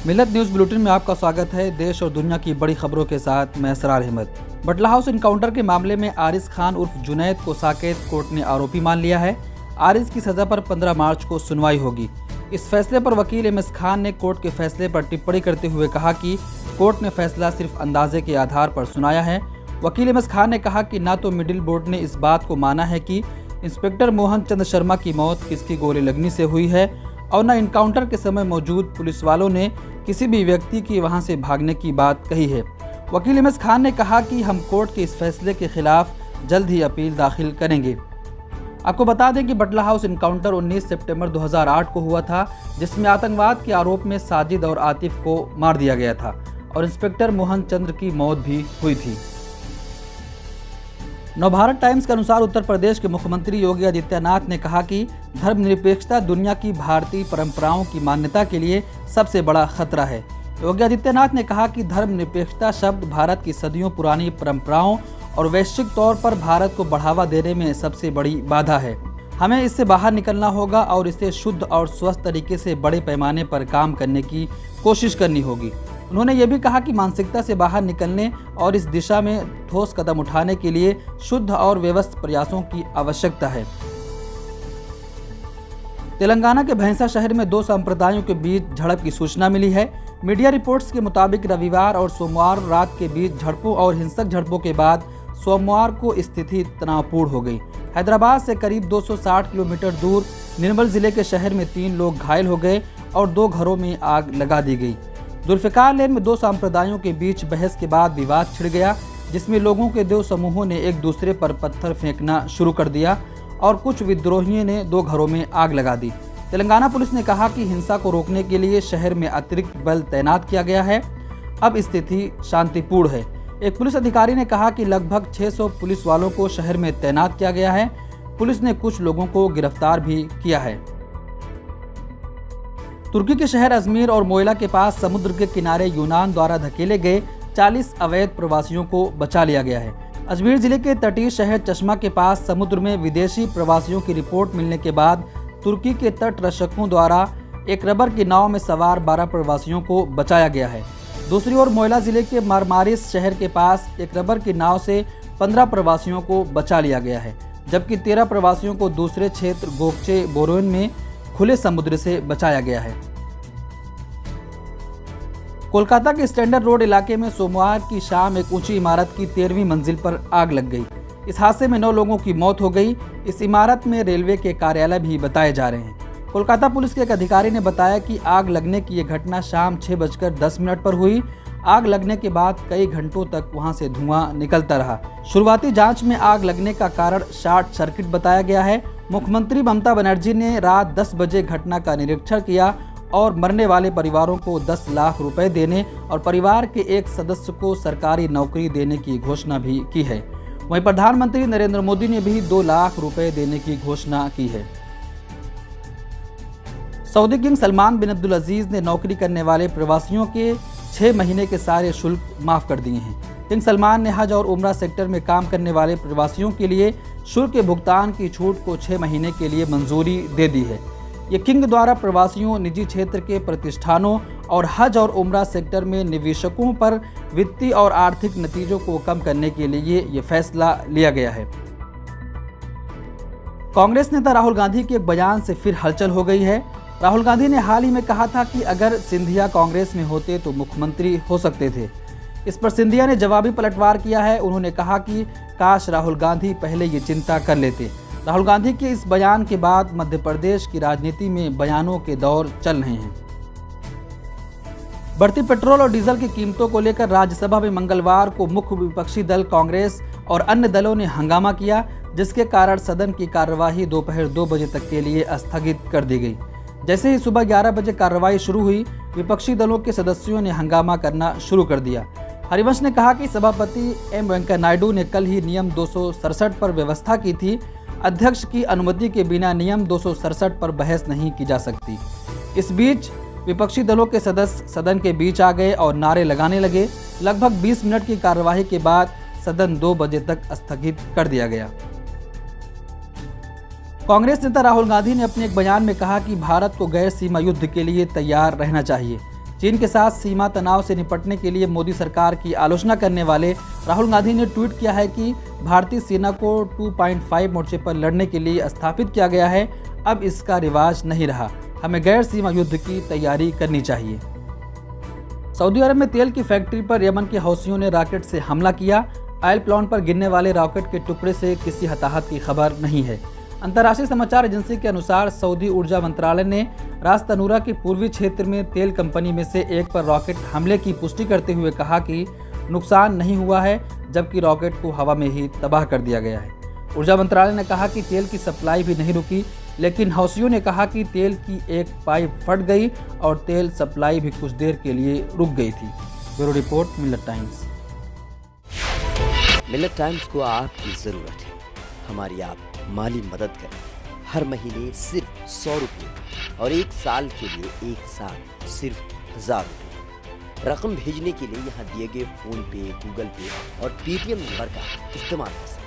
मिलत news bulletin में आपका स्वागत है। देश और दुनिया की बड़ी खबरों के साथ मैं असरार अहमद। बटला हाउस इनकाउंटर के मामले में आरिज खान उर्फ जुनैद को साकेत कोर्ट ने आरोपी मान लिया है। आरिज की सज़ा पर 15 मार्च को सुनवाई होगी। इस फैसले पर वकील MS खान ने कोर्ट के फैसले पर टिप्पणी करते हुए कहा कि कोर्ट ने फैसला सिर्फ अंदाजे के आधार पर सुनाया है। वकील MS खान ने कहा कि न तो मिडिल बोर्ड ने इस बात को माना है कि इंस्पेक्टर मोहन चंद शर्मा की मौत किसकी गोली लगने से हुई है और न इनकाउंटर के समय मौजूद पुलिस वालों ने किसी भी व्यक्ति की वहां से भागने की बात कही है। वकील MS खान ने कहा कि हम कोर्ट के इस फैसले के खिलाफ जल्द ही अपील दाखिल करेंगे। आपको बता दें कि बटला हाउस इनकाउंटर 19 सितंबर 2008 को हुआ था, जिसमें आतंकवाद के आरोप में साजिद और आतिफ को मार दिया गया था और इंस्पेक्टर मोहन चंद्र की मौत भी हुई थी। नवभारत टाइम्स के अनुसार उत्तर प्रदेश के मुख्यमंत्री योगी आदित्यनाथ ने कहा कि धर्मनिरपेक्षता दुनिया की भारतीय परंपराओं की मान्यता के लिए सबसे बड़ा खतरा है। योगी आदित्यनाथ ने कहा कि धर्मनिरपेक्षता शब्द भारत की सदियों पुरानी परंपराओं और वैश्विक तौर पर भारत को बढ़ावा देने में सबसे बड़ी बाधा है। हमें इससे बाहर निकलना होगा और इसे शुद्ध और स्वस्थ तरीके से बड़े पैमाने पर काम करने की कोशिश करनी होगी। उन्होंने ये भी कहा कि मानसिकता से बाहर निकलने और इस दिशा में ठोस कदम उठाने के लिए शुद्ध और व्यवस्थित प्रयासों की आवश्यकता है। तेलंगाना के भैंसा शहर में 2 संप्रदायों के बीच झड़प की सूचना मिली है। मीडिया रिपोर्ट्स के मुताबिक रविवार और सोमवार रात के बीच झड़पों और हिंसक झड़पों के बाद सोमवार को स्थिति तनावपूर्ण हो गई। हैदराबाद से करीब 260 किलोमीटर दूर निर्मल जिले के शहर में 3 लोग घायल हो गए और 2 घरों में आग लगा दी गई। जुल्फिकार लेन में 2 संप्रदायों के बीच बहस के बाद विवाद छिड़ गया, जिसमें लोगों के 2 समूहों ने एक दूसरे पर पत्थर फेंकना शुरू कर दिया और कुछ विद्रोहियों ने 2 घरों में आग लगा दी। तेलंगाना पुलिस ने कहा कि हिंसा को रोकने के लिए शहर में अतिरिक्त बल तैनात किया गया है। अब स्थिति शांतिपूर्ण है। एक पुलिस अधिकारी ने कहा कि लगभग 600 पुलिस वालों को शहर में तैनात किया गया है। पुलिस ने कुछ लोगों को गिरफ्तार भी किया है। तुर्की के शहर अजमेर और मोयला के पास समुद्र के किनारे यूनान द्वारा धकेले गए 40 अवैध प्रवासियों को बचा लिया गया है। अजमेर जिले के तटीय शहर चश्मा के पास समुद्र में विदेशी प्रवासियों की रिपोर्ट मिलने के बाद तुर्की के तट रक्षकों द्वारा एक रबर की नाव में सवार 12 प्रवासियों को बचाया गया है। दूसरी ओर मोयला जिले के मारमारिस शहर के पास एक रबर की नाव से 15 प्रवासियों को बचा लिया गया है, जबकि 13 प्रवासियों को दूसरे क्षेत्र गोकचे बोरोन में खुले समुद्र से बचाया गया है। कोलकाता के स्टैंडर्ड रोड इलाके में सोमवार की शाम एक ऊंची इमारत की 13वीं मंजिल पर आग लग गई। इस हादसे में 9 लोगों की मौत हो गई। इस इमारत में रेलवे के कार्यालय भी बताए जा रहे हैं। कोलकाता पुलिस के एक अधिकारी ने बताया कि आग लगने की यह घटना शाम 6:10 पर हुई। आग लगने के बाद कई घंटों तक वहां से धुआं निकलता रहा। शुरुआती जांच में आग लगने का कारण शॉर्ट सर्किट बताया गया है। मुख्यमंत्री ममता बनर्जी ने रात 10 बजे घटना का निरीक्षण किया और मरने वाले परिवारों को 10 लाख रुपए देने और परिवार के एक सदस्य को सरकारी नौकरी देने की घोषणा भी की है। वहीं प्रधानमंत्री नरेंद्र मोदी ने भी 2 लाख रुपए देने की घोषणा की है। सऊदी किंग सलमान बिन अब्दुल अजीज ने नौकरी करने वाले प्रवासियों के 6 महीने के सारे शुल्क माफ कर दिए हैं। किंग सलमान ने हज और उम्रा सेक्टर में काम करने वाले प्रवासियों के लिए शुल्क के भुगतान की छूट को 6 महीने के लिए मंजूरी दे दी है। ये किंग द्वारा प्रवासियों, निजी क्षेत्र के प्रतिष्ठानों और हज और उम्रा सेक्टर में निवेशकों पर वित्तीय और आर्थिक नतीजों को कम करने के लिए ये फैसला लिया गया है। कांग्रेस नेता राहुल गांधी के एक बयान से फिर हलचल हो गई है। राहुल गांधी ने हाल ही में कहा था कि अगर सिंधिया कांग्रेस में होते तो मुख्यमंत्री हो सकते थे। इस पर सिंधिया ने जवाबी पलटवार किया है। उन्होंने कहा कि काश राहुल गांधी पहले ये चिंता कर लेते। राहुल गांधी के इस बयान के बाद मध्य प्रदेश की राजनीति में बयानों के दौर चल रहे हैं। बढ़ती पेट्रोल और डीजल की कीमतों को लेकर राज्यसभा में मंगलवार को मुख्य विपक्षी दल कांग्रेस और अन्य दलों ने हंगामा किया, जिसके कारण सदन की कार्यवाही दोपहर 2 बजे तक के लिए स्थगित कर दी गई। जैसे ही सुबह 11 बजे कार्रवाई शुरू हुई, विपक्षी दलों के सदस्यों ने हंगामा करना शुरू कर दिया। हरिवंश ने कहा कि सभापति M वेंकैया नायडू ने कल ही नियम 267 पर व्यवस्था की थी। अध्यक्ष की अनुमति के बिना नियम 267 पर बहस नहीं की जा सकती। इस बीच विपक्षी दलों के सदस्य सदन के बीच आ गए और नारे लगाने लगे। लगभग 20 मिनट की कार्यवाही के बाद सदन 2 बजे तक स्थगित कर दिया गया। कांग्रेस नेता राहुल गांधी ने अपने एक बयान में कहा कि भारत को गैर सीमा युद्ध के लिए तैयार रहना चाहिए। चीन के साथ सीमा तनाव से निपटने के लिए मोदी सरकार की आलोचना करने वाले राहुल गांधी ने ट्वीट किया है कि भारतीय सेना को 2.5 मोर्चे पर लड़ने के लिए स्थापित किया गया है, अब इसका रिवाज नहीं रहा, हमें गैर सीमा युद्ध की तैयारी करनी चाहिए। सऊदी अरब में तेल की फैक्ट्री पर यमन के हौसियों ने रॉकेट से हमला किया। ऑयल प्लांट पर गिरने वाले रॉकेट के टुकड़े से किसी हताहत की खबर नहीं है। अंतर्राष्ट्रीय समाचार एजेंसी के अनुसार सऊदी ऊर्जा मंत्रालय ने रास तनूरा के पूर्वी क्षेत्र में तेल कंपनी में से एक पर रॉकेट हमले की पुष्टि करते हुए कहा कि नुकसान नहीं हुआ है, जबकि रॉकेट को हवा में ही तबाह कर दिया गया है। ऊर्जा मंत्रालय ने कहा कि तेल की सप्लाई भी नहीं रुकी, लेकिन हौसियों ने कहा कि तेल की एक पाइप फट गई और तेल सप्लाई भी कुछ देर के लिए रुक गई थी। ब्यूरो रिपोर्ट, मिलत टाइम्स। मिलत टाइम्स को आपकी जरूरत है, हमारी आप माली मदद करें। हर महीने सिर्फ 100 रुपये और 1 साल के लिए एक साथ सिर्फ 1000 रुपये। रकम भेजने के लिए यहाँ दिए गए फोन पे, गूगल पे और पेटीएम नंबर का इस्तेमाल कर सकते हैं।